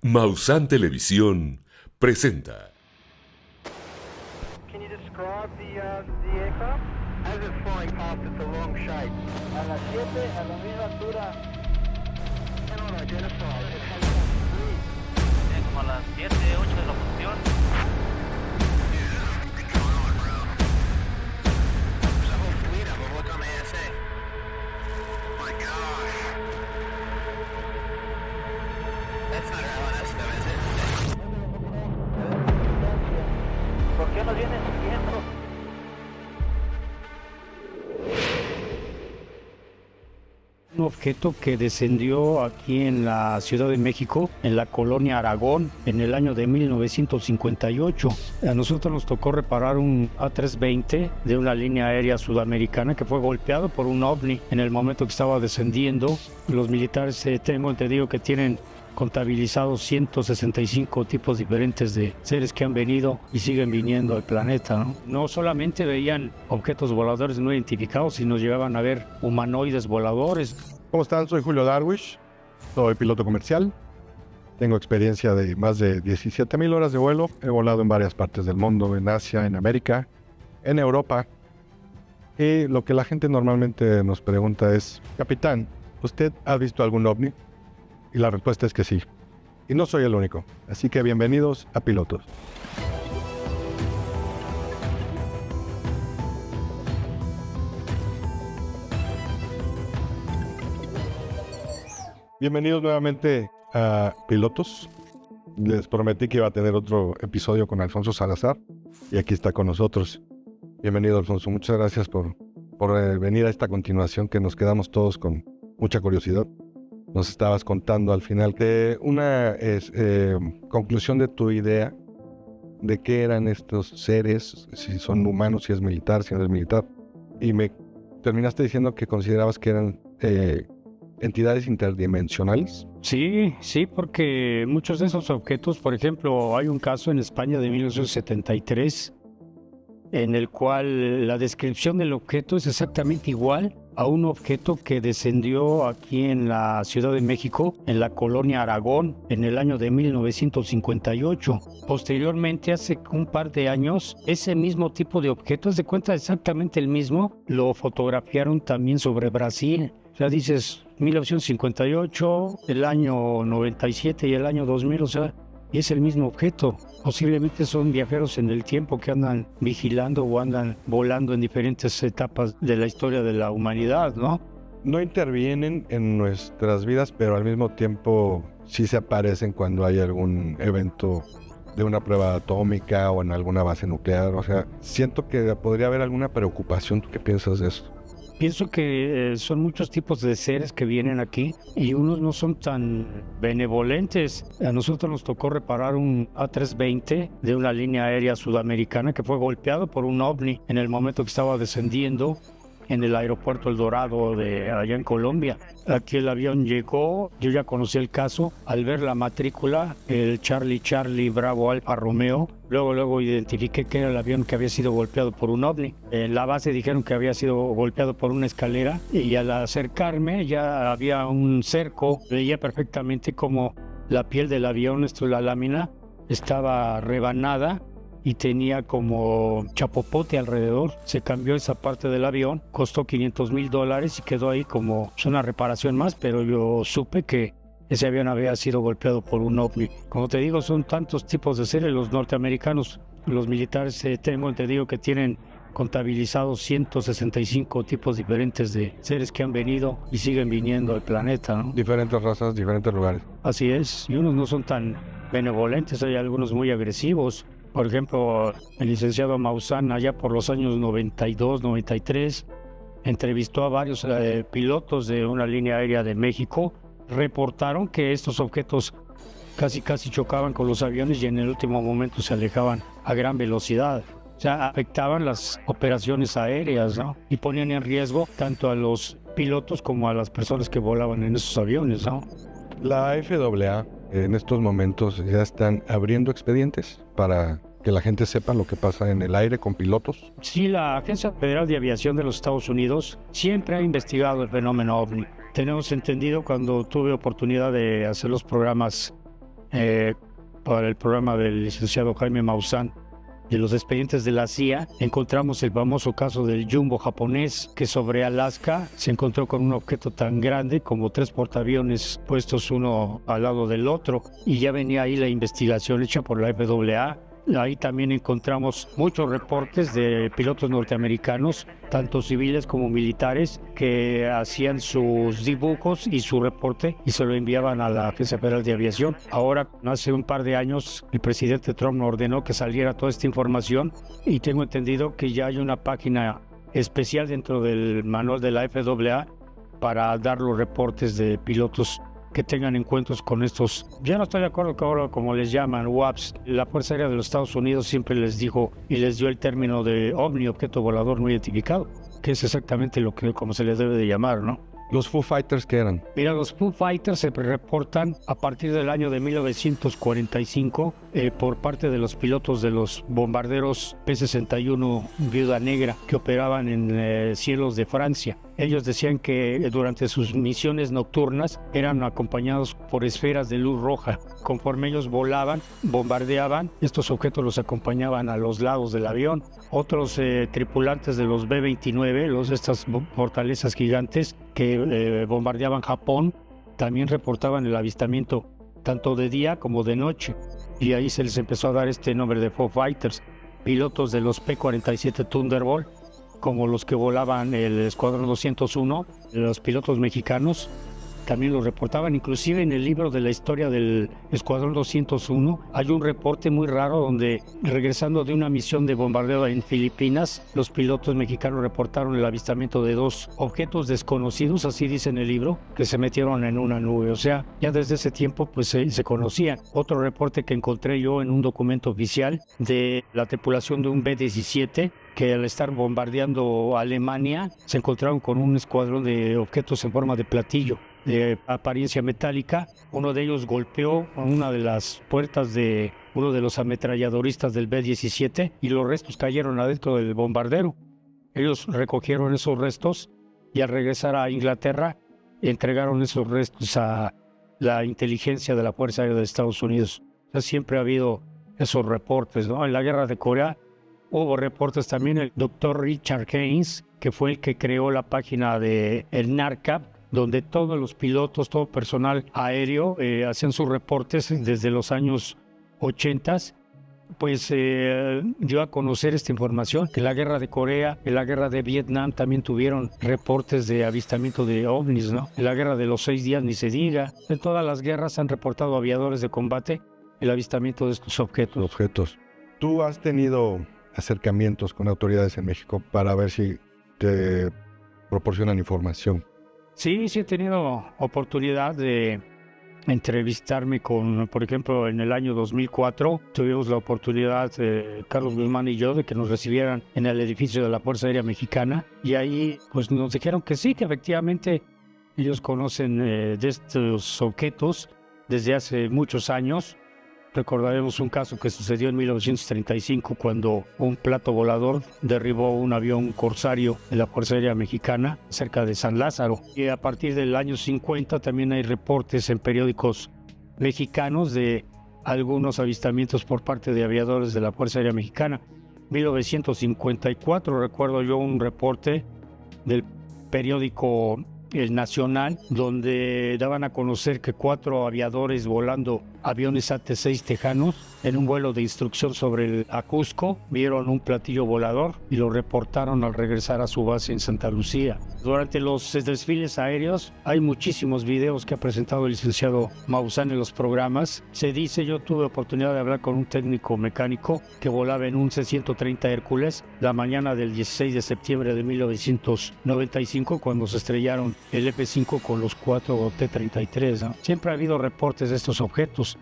Maussan Televisión presenta. Can you describe the aircraft? As it's flying past, it's a long shape. A las 7, a la misma altura. Cannot identify. It has Como a las 7, 8 de la posición. My gosh. That's not LNS though, is it? ¿Por qué nos vienen siguiendo? Un objeto que descendió aquí en la Ciudad de México, en la colonia Aragón, en el año de 1958. A nosotros nos tocó reparar un A320 de una línea aérea sudamericana que fue golpeado por un ovni en el momento que estaba descendiendo. Los militares, tengo entendido que tienen contabilizados 165 tipos diferentes de seres que han venido y siguen viniendo al planeta, ¿no? No solamente veían objetos voladores no identificados, sino llegaban a ver humanoides voladores. ¿Cómo están? Soy Julio Darwish, soy piloto comercial. Tengo experiencia de más de 17,000 horas de vuelo. He volado en varias partes del mundo, en Asia, en América, en Europa. Y lo que la gente normalmente nos pregunta es: capitán, ¿usted ha visto algún ovni? Y la respuesta es que sí. Y no soy el único. Así que bienvenidos a Pilotos. Bienvenidos nuevamente a Pilotos. Les prometí que iba a tener otro episodio con Alfonso Salazar. Y aquí está con nosotros. Bienvenido, Alfonso. Muchas gracias por venir a esta continuación que nos quedamos todos con mucha curiosidad. Nos estabas contando al final de una conclusión de tu idea de qué eran estos seres, si son humanos, si es militar, si no es militar. Y me terminaste diciendo que considerabas que eran entidades interdimensionales. Sí, porque muchos de esos objetos, por ejemplo, hay un caso en España de 1973 en el cual la descripción del objeto es exactamente igual a un objeto que descendió aquí en la Ciudad de México, en la colonia Aragón, en el año de 1958. Posteriormente, hace un par de años, ese mismo tipo de objeto, haz de cuenta exactamente el mismo, lo fotografiaron también sobre Brasil. O sea, dices 1958, el año 97 y el año 2000, o sea, y es el mismo objeto. Posiblemente son viajeros en el tiempo que andan vigilando o andan volando en diferentes etapas de la historia de la humanidad, ¿no? No intervienen en nuestras vidas, pero al mismo tiempo sí se aparecen cuando hay algún evento de una prueba atómica o en alguna base nuclear. O sea, siento que podría haber alguna preocupación. ¿Tú qué piensas de eso? Pienso que son muchos tipos de seres que vienen aquí y unos no son tan benevolentes. A nosotros nos tocó reparar un A320 de una línea aérea sudamericana que fue golpeado por un ovni en el momento que estaba descendiendo en el aeropuerto El Dorado de allá en Colombia. Aquí el avión llegó, yo ya conocí el caso, al ver la matrícula, el Charlie Bravo Alfa Romeo, luego identifiqué que era el avión que había sido golpeado por un ovni. En la base dijeron que había sido golpeado por una escalera y al acercarme ya había un cerco, veía perfectamente como la piel del avión, la lámina, estaba rebanada y tenía como chapopote alrededor. Se cambió esa parte del avión, costó $500,000 y quedó ahí como una reparación más, pero yo supe que ese avión había sido golpeado por un ovni. Como te digo, son tantos tipos de seres. Los norteamericanos, los militares, tengo entendido que tienen contabilizados 165 tipos diferentes de seres que han venido y siguen viniendo al planeta, ¿no? Diferentes razas, diferentes lugares. Así es, y unos no son tan benevolentes, hay algunos muy agresivos. Por ejemplo, el licenciado Maussan, allá por los años 92, 93, entrevistó a varios pilotos de una línea aérea de México. Reportaron que estos objetos casi chocaban con los aviones y en el último momento se alejaban a gran velocidad. O sea, afectaban las operaciones aéreas, ¿no? Y ponían en riesgo tanto a los pilotos como a las personas que volaban en esos aviones, ¿no? La FAA en estos momentos ya están abriendo expedientes para que la gente sepa lo que pasa en el aire con pilotos. Sí, la Agencia Federal de Aviación de los Estados Unidos siempre ha investigado el fenómeno OVNI. Tenemos entendido, cuando tuve oportunidad de hacer los programas para el programa del licenciado Jaime Maussan de los expedientes de la CIA, encontramos el famoso caso del Jumbo japonés, que sobre Alaska se encontró con un objeto tan grande como 3 portaaviones puestos uno al lado del otro, y ya venía ahí la investigación hecha por la FAA. Ahí también encontramos muchos reportes de pilotos norteamericanos, tanto civiles como militares, que hacían sus dibujos y su reporte y se lo enviaban a la Agencia Federal de Aviación. Ahora, hace un par de años, el presidente Trump ordenó que saliera toda esta información y tengo entendido que ya hay una página especial dentro del manual de la FAA para dar los reportes de pilotos que tengan encuentros con estos. Ya no estoy de acuerdo que ahora, como les llaman, WAPs. La Fuerza Aérea de los Estados Unidos siempre les dijo y les dio el término de OVNI, objeto volador no identificado, que es exactamente lo que como se les debe de llamar, ¿no? ¿Los Foo Fighters qué eran? Mira, los Foo Fighters se reportan a partir del año de 1945 por parte de los pilotos de los bombarderos P-61 Viuda Negra que operaban en cielos de Francia. Ellos decían que durante sus misiones nocturnas eran acompañados por esferas de luz roja. Conforme ellos volaban, bombardeaban, estos objetos los acompañaban a los lados del avión. Otros tripulantes de los B-29, estas fortalezas gigantes que bombardeaban Japón, también reportaban el avistamiento tanto de día como de noche. Y ahí se les empezó a dar este nombre de Foo Fighters. Pilotos de los P-47 Thunderbolt, como los que volaban el Escuadrón 201, los pilotos mexicanos también lo reportaban. Inclusive en el libro de la historia del Escuadrón 201 hay un reporte muy raro donde, regresando de una misión de bombardeo en Filipinas, los pilotos mexicanos reportaron el avistamiento de 2 objetos desconocidos, así dice en el libro, que se metieron en una nube. O sea, ya desde ese tiempo pues se conocían. Otro reporte que encontré yo en un documento oficial de la tripulación de un B-17, que al estar bombardeando Alemania se encontraron con un escuadrón de objetos en forma de platillo de apariencia metálica. Uno de ellos golpeó una de las puertas de uno de los ametralladoristas del B-17 y los restos cayeron adentro del bombardero. Ellos recogieron esos restos y al regresar a Inglaterra entregaron esos restos a la inteligencia de la Fuerza Aérea de Estados Unidos. O sea, siempre ha habido esos reportes, ¿no? En la Guerra de Corea hubo reportes también. El doctor Richard Haynes, que fue el que creó la página de el NARCAP, donde todos los pilotos, todo personal aéreo hacían sus reportes desde los años 80, pues dio a conocer esta información, que la Guerra de Corea, en la Guerra de Vietnam también tuvieron reportes de avistamiento de ovnis, ¿no? En la Guerra de los 6 días ni se diga. En todas las guerras han reportado aviadores de combate el avistamiento de estos objetos. ¿Tú has tenido acercamientos con autoridades en México para ver si te proporcionan información? Sí he tenido oportunidad de entrevistarme con, por ejemplo, en el año 2004 tuvimos la oportunidad, Carlos Guzmán y yo, de que nos recibieran en el edificio de la Fuerza Aérea Mexicana, y ahí pues nos dijeron que sí, que efectivamente ellos conocen de estos objetos desde hace muchos años. Recordaremos un caso que sucedió en 1935 cuando un plato volador derribó un avión corsario de la Fuerza Aérea Mexicana cerca de San Lázaro. Y a partir del año 50 también hay reportes en periódicos mexicanos de algunos avistamientos por parte de aviadores de la Fuerza Aérea Mexicana. 1954 recuerdo yo un reporte del periódico El Nacional, donde daban a conocer que 4 aviadores volando aviones AT-6 tejanos en un vuelo de instrucción sobre el Ajusco vieron un platillo volador y lo reportaron al regresar a su base en Santa Lucía. Durante los desfiles aéreos hay muchísimos videos que ha presentado el licenciado Maussan en los programas. Se dice, yo tuve oportunidad de hablar con un técnico mecánico que volaba en un C-130 Hércules la mañana del 16 de septiembre de 1995 cuando se estrellaron el F-5 con los 4 T-33, ¿no? Siempre ha habido reportes de estos objetos.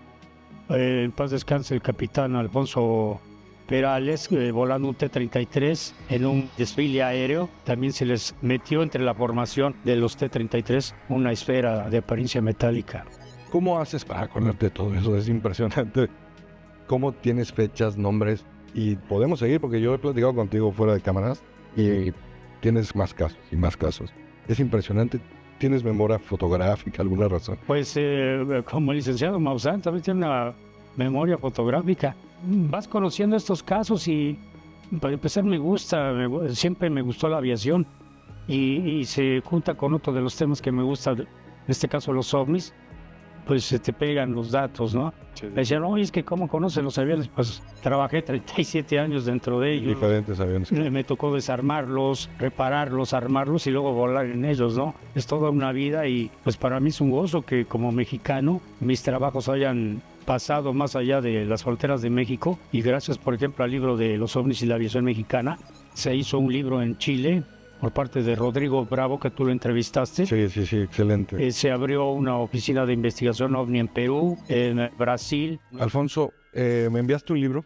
En paz descanse el capitán Alfonso Perales, volando un T-33 en un desfile aéreo. También se les metió entre la formación de los T-33 una esfera de apariencia metálica. ¿Cómo haces para acordarte de todo eso? Es impresionante. ¿Cómo tienes fechas, nombres? Y podemos seguir porque yo he platicado contigo fuera de cámaras y tienes más casos y más casos. Es impresionante ¿Tienes memoria fotográfica, alguna razón? Pues como el licenciado Maussan también tiene una memoria fotográfica. Vas conociendo estos casos y para empezar siempre me gustó la aviación y se junta con otro de los temas que me gusta, en este caso los ovnis, pues se te pegan los datos, ¿no? Sí. Me decían, oye, es que ¿cómo conocen los aviones? Pues trabajé 37 años dentro de ellos. Diferentes aviones. Me tocó desarmarlos, repararlos, armarlos y luego volar en ellos, ¿no? Es toda una vida y pues para mí es un gozo que como mexicano mis trabajos hayan pasado más allá de las fronteras de México y gracias, por ejemplo, al libro de los ovnis y la aviación mexicana, se hizo un libro en Chile por parte de Rodrigo Bravo, que tú lo entrevistaste. Sí, excelente. Se abrió una oficina de investigación ovni en Perú, en Brasil. Alfonso, me enviaste un libro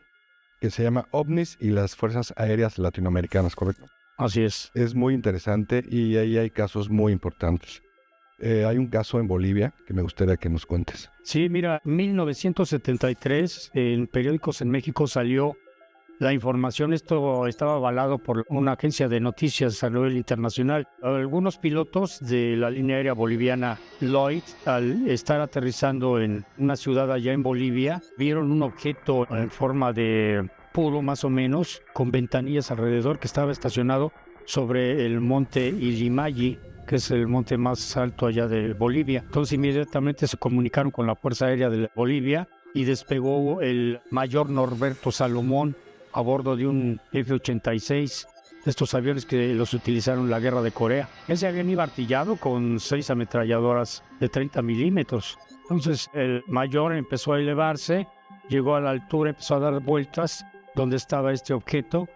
que se llama OVNIs y las Fuerzas Aéreas Latinoamericanas, ¿correcto? Así es. Es muy interesante y ahí hay casos muy importantes. Hay un caso en Bolivia que me gustaría que nos cuentes. Sí, mira, 1973 en periódicos en México salió la información. Esto estaba avalado por una agencia de noticias a nivel internacional. Algunos pilotos de la línea aérea boliviana Lloyd, al estar aterrizando en una ciudad allá en Bolivia, vieron un objeto en forma de puro más o menos, con ventanillas alrededor, que estaba estacionado sobre el monte Illimani, que es el monte más alto allá de Bolivia. Entonces inmediatamente se comunicaron con la Fuerza Aérea de Bolivia y despegó el mayor Norberto Salomón a bordo de un F-86, estos aviones que los utilizaron en la guerra de Corea. Ese avión iba artillado con 6 ametralladoras de 30 milímetros. Entonces el mayor empezó a elevarse, llegó a la altura, empezó a dar vueltas donde estaba este objeto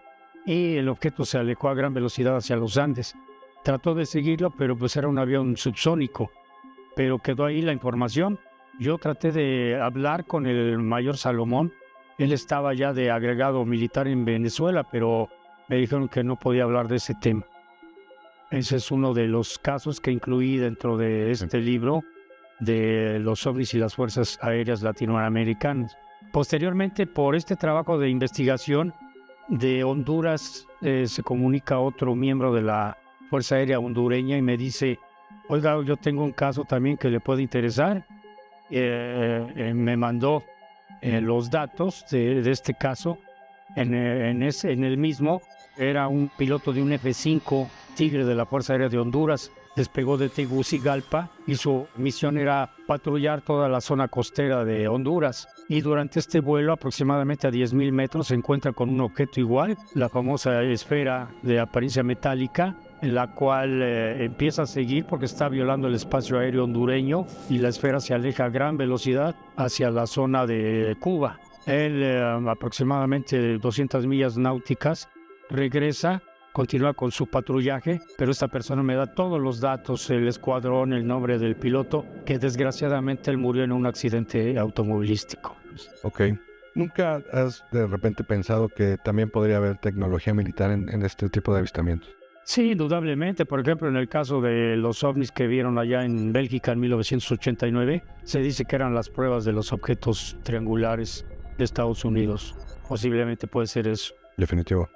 y el objeto se alejó a gran velocidad hacia los Andes. Trató de seguirlo, pero pues era un avión subsónico, pero quedó ahí la información. Yo traté de hablar con el mayor Salomón. Él estaba ya de agregado militar en Venezuela, pero me dijeron que no podía hablar de ese tema. Ese es uno de los casos que incluí dentro de este libro de los ovnis y las fuerzas aéreas latinoamericanas. Posteriormente, por este trabajo de investigación de Honduras, se comunica otro miembro de la Fuerza Aérea hondureña y me dice, oiga, yo tengo un caso también que le puede interesar. Me mandó los datos de este caso. En el mismo era un piloto de un F-5 Tigre de la Fuerza Aérea de Honduras. Despegó de Tegucigalpa y su misión era patrullar toda la zona costera de Honduras. Y durante este vuelo, aproximadamente a 10.000 metros, se encuentra con un objeto igual, la famosa esfera de apariencia metálica, en la cual empieza a seguir porque está violando el espacio aéreo hondureño y la esfera se aleja a gran velocidad hacia la zona de Cuba. Él, aproximadamente 200 millas náuticas, regresa, continúa con su patrullaje, pero esta persona me da todos los datos, el escuadrón, el nombre del piloto, que desgraciadamente él murió en un accidente automovilístico. Ok. ¿Nunca has de repente pensado que también podría haber tecnología militar en este tipo de avistamientos? Sí, indudablemente. Por ejemplo, en el caso de los ovnis que vieron allá en Bélgica en 1989, se dice que eran las pruebas de los objetos triangulares de Estados Unidos. Posiblemente puede ser eso. Definitivo.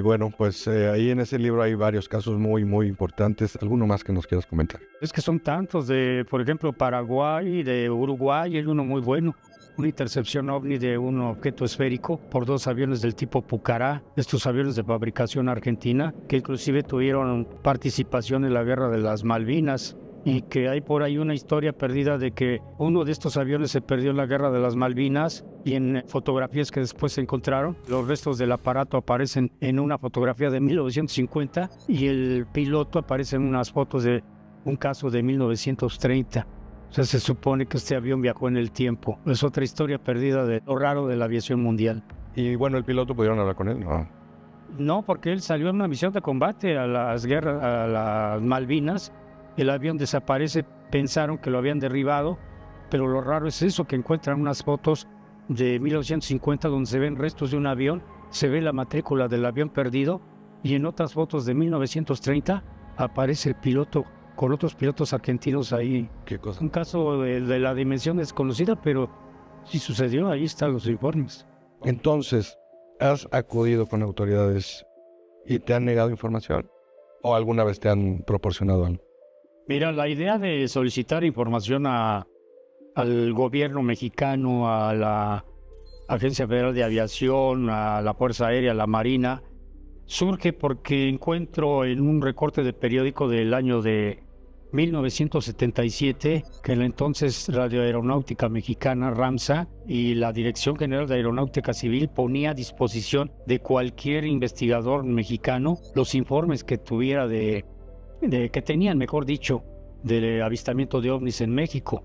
Bueno, pues ahí en ese libro hay varios casos muy, muy importantes. ¿Alguno más que nos quieras comentar? Es que son tantos de, por ejemplo, Paraguay, de Uruguay, hay uno muy bueno. Una intercepción ovni de un objeto esférico por 2 aviones del tipo Pucará, estos aviones de fabricación argentina, que inclusive tuvieron participación en la guerra de las Malvinas, y que hay por ahí una historia perdida de que uno de estos aviones se perdió en la guerra de las Malvinas, y en fotografías que después se encontraron, los restos del aparato aparecen en una fotografía de 1950 y el piloto aparece en unas fotos de un caso de 1930. O sea, se supone que este avión viajó en el tiempo. Es otra historia perdida de lo raro de la aviación mundial. Y bueno, ¿el piloto pudieron hablar con él? No. No, porque él salió en una misión de combate a las guerras, a las Malvinas. El avión desaparece, pensaron que lo habían derribado, pero lo raro es eso, que encuentran unas fotos de 1950 donde se ven restos de un avión, se ve la matrícula del avión perdido, y en otras fotos de 1930 aparece el piloto con otros pilotos argentinos ahí. ¿Qué cosa? Un caso de la dimensión desconocida, pero sí sucedió, ahí están los informes. Entonces, ¿has acudido con autoridades y te han negado información? ¿O alguna vez te han proporcionado algo? Mira, la idea de solicitar información al gobierno mexicano, a la Agencia Federal de Aviación, a la Fuerza Aérea, a la Marina, surge porque encuentro en un recorte de periódico del año de 1977 que la entonces Radioaeronáutica Mexicana, RAMSA, y la Dirección General de Aeronáutica Civil ponía a disposición de cualquier investigador mexicano los informes que tuviera que tenían, mejor dicho, del avistamiento de ovnis en México.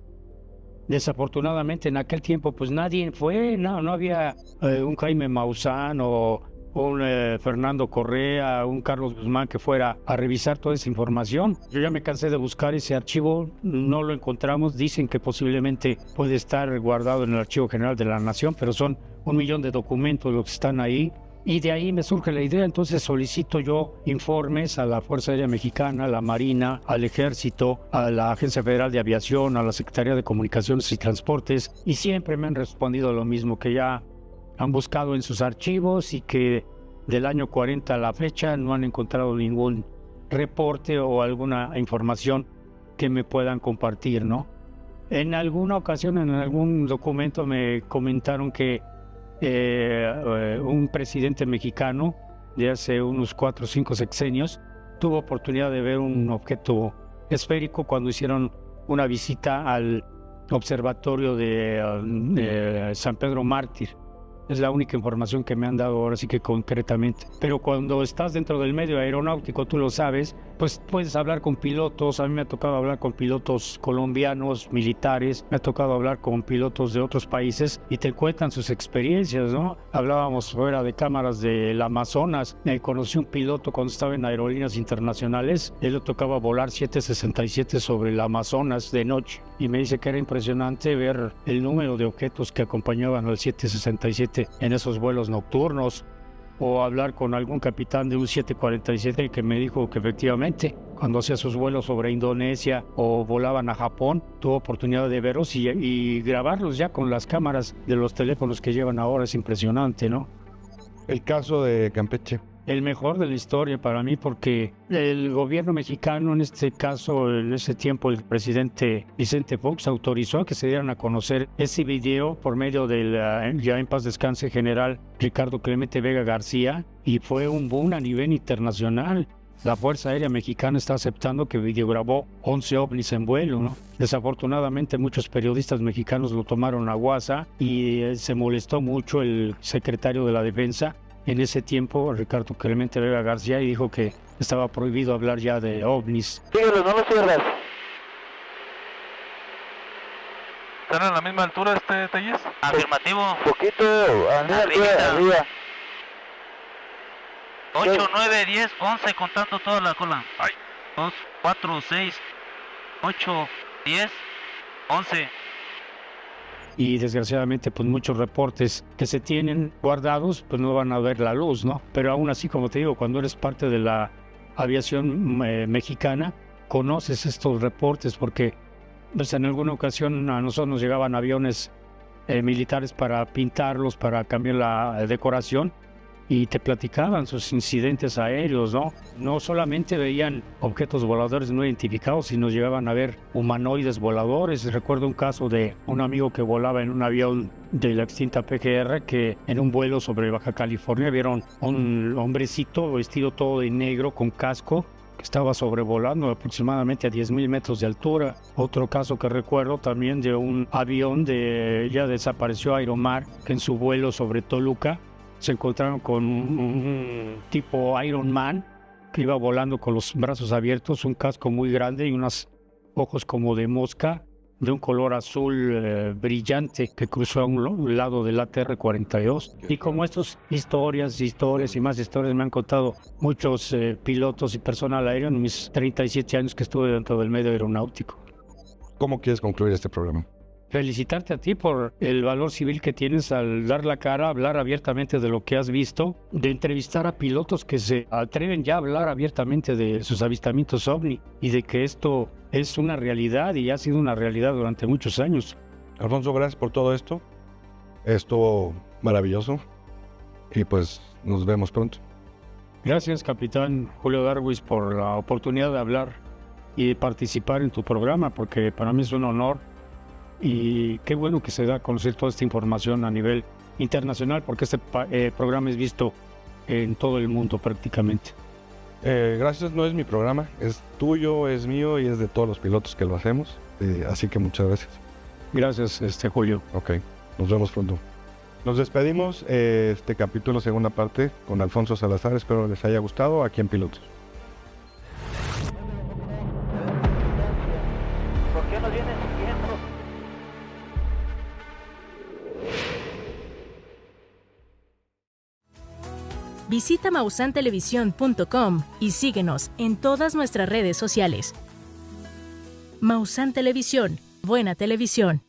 Desafortunadamente en aquel tiempo pues nadie fue, no había un Jaime Maussan o un Fernando Correa, un Carlos Guzmán que fuera a revisar toda esa información. Yo ya me cansé de buscar ese archivo, no lo encontramos, dicen que posiblemente puede estar guardado en el Archivo General de la Nación, pero son 1 millón de documentos los que están ahí. Y de ahí me surge la idea, entonces solicito yo informes a la Fuerza Aérea Mexicana, a la Marina, al Ejército, a la Agencia Federal de Aviación, a la Secretaría de Comunicaciones y Transportes, y siempre me han respondido lo mismo, que ya han buscado en sus archivos y que del año 40 a la fecha no han encontrado ningún reporte o alguna información que me puedan compartir, ¿no? En alguna ocasión, en algún documento me comentaron que un presidente mexicano de hace unos 4 o 5 sexenios tuvo oportunidad de ver un objeto esférico cuando hicieron una visita al observatorio de San Pedro Mártir. Es la única información que me han dado ahora sí que concretamente. Pero cuando estás dentro del medio aeronáutico, tú lo sabes, pues puedes hablar con pilotos. A mí me ha tocado hablar con pilotos colombianos, militares, me ha tocado hablar con pilotos de otros países y te cuentan sus experiencias, ¿no? Hablábamos fuera de cámaras del Amazonas. Conocí un piloto cuando estaba en aerolíneas internacionales. Él le tocaba volar 767 sobre el Amazonas de noche y me dice que era impresionante ver el número de objetos que acompañaban al 767 en esos vuelos nocturnos, o hablar con algún capitán de un 747 que me dijo que efectivamente cuando hacía sus vuelos sobre Indonesia o volaban a Japón tuvo oportunidad de verlos y grabarlos ya con las cámaras de los teléfonos que llevan ahora. Es impresionante, ¿no? El caso de Campeche. El mejor de la historia para mí, porque el gobierno mexicano, en este caso, en ese tiempo el presidente Vicente Fox autorizó que se dieran a conocer ese video por medio del ya en paz descanse general Ricardo Clemente Vega García, y fue un boom a nivel internacional. La Fuerza Aérea Mexicana está aceptando que videograbó 11 ovnis en vuelo, ¿no? Desafortunadamente muchos periodistas mexicanos lo tomaron a guasa y se molestó mucho el secretario de la Defensa en ese tiempo, Ricardo Clemente Vega García, y dijo que estaba prohibido hablar ya de ovnis. Síguelo, no lo cierres. ¿Están a la misma altura Telles? Afirmativo. Poquito, arriba. 8, 9, 10, 11, contando toda la cola. 2, 4, 6, 8, 10, 11. Y desgraciadamente pues muchos reportes que se tienen guardados pues no van a ver la luz, ¿no? Pero aún así, como te digo, cuando eres parte de la aviación mexicana, conoces estos reportes porque pues, en alguna ocasión a nosotros nos llegaban aviones militares para pintarlos, para cambiar la decoración, y te platicaban sus incidentes aéreos, ¿no? No solamente veían objetos voladores no identificados, sino llegaban a ver humanoides voladores. Recuerdo un caso de un amigo que volaba en un avión de la extinta PGR, que en un vuelo sobre Baja California vieron un hombrecito vestido todo de negro con casco que estaba sobrevolando aproximadamente a 10,000 metros de altura. Otro caso que recuerdo también de un avión ya desapareció Aeromar, que en su vuelo sobre Toluca se encontraron con un tipo Iron Man que iba volando con los brazos abiertos, un casco muy grande y unos ojos como de mosca de un color azul brillante, que cruzó a un lado del ATR-42. Y como estas historias y más historias me han contado muchos pilotos y personal aéreo en mis 37 años que estuve dentro del medio aeronáutico. ¿Cómo quieres concluir este programa? Felicitarte a ti por el valor civil que tienes al dar la cara, hablar abiertamente de lo que has visto, de entrevistar a pilotos que se atreven ya a hablar abiertamente de sus avistamientos ovni y de que esto es una realidad y ha sido una realidad durante muchos años. Alfonso, gracias por todo esto. Estuvo maravilloso y pues nos vemos pronto. Gracias, capitán Julio Darwis, por la oportunidad de hablar y de participar en tu programa, porque para mí es un honor y qué bueno que se da a conocer toda esta información a nivel internacional, porque este programa es visto en todo el mundo prácticamente. Gracias, no es mi programa, es tuyo, es mío y es de todos los pilotos que lo hacemos. Así que muchas gracias. Gracias, Julio. Ok, nos vemos pronto. Nos despedimos, este capítulo, segunda parte, con Alfonso Salazar. Espero les haya gustado aquí en Pilotos. ¿Por qué nos vienes siguiendo? Visita mausantelevisión.com y síguenos en todas nuestras redes sociales. Mausan Televisión, buena televisión.